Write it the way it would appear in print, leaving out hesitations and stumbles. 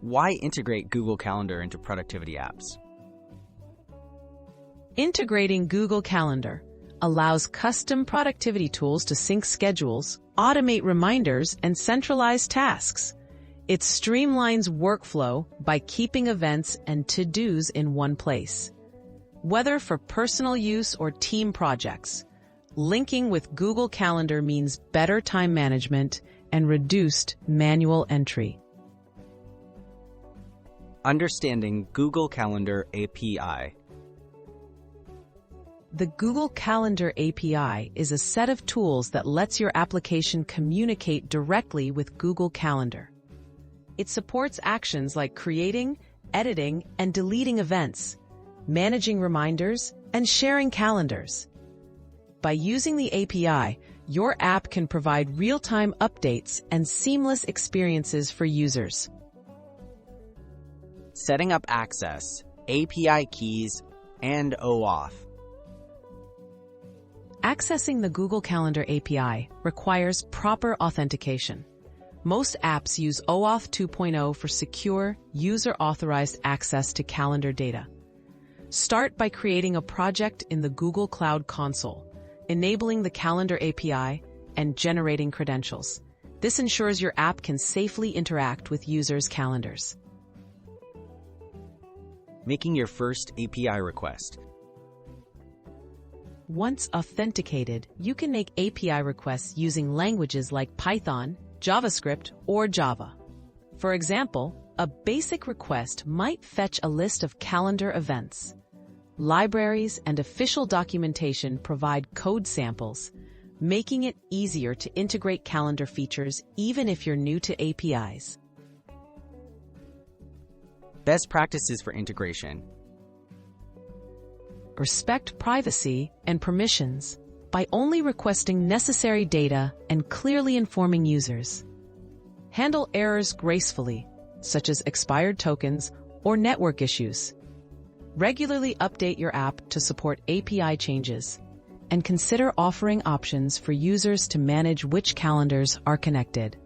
Why integrate Google Calendar into productivity apps? Integrating Google Calendar allows custom productivity tools to sync schedules, automate reminders, and centralize tasks. It streamlines workflow by keeping events and to-dos in one place. Whether for personal use or team projects, linking with Google Calendar means better time management and reduced manual entry. Understanding Google Calendar API. The Google Calendar API is a set of tools that lets your application communicate directly with Google Calendar. It supports actions like creating, editing, and deleting events, managing reminders, and sharing calendars. By using the API, your app can provide real-time updates and seamless experiences for users. Setting up access, API keys, and OAuth. Accessing the Google Calendar API requires proper authentication. Most apps use OAuth 2.0 for secure, user-authorized access to calendar data. Start by creating a project in the Google Cloud Console, enabling the Calendar API, and generating credentials. This ensures your app can safely interact with users' calendars. Making your first API request. Once authenticated, you can make API requests using languages like Python, JavaScript, or Java. For example, a basic request might fetch a list of calendar events. Libraries and official documentation provide code samples, making it easier to integrate calendar features even if you're new to APIs. Best practices for integration. Respect privacy and permissions by only requesting necessary data and clearly informing users. Handle errors gracefully, such as expired tokens or network issues. Regularly update your app to support API changes, and consider offering options for users to manage which calendars are connected.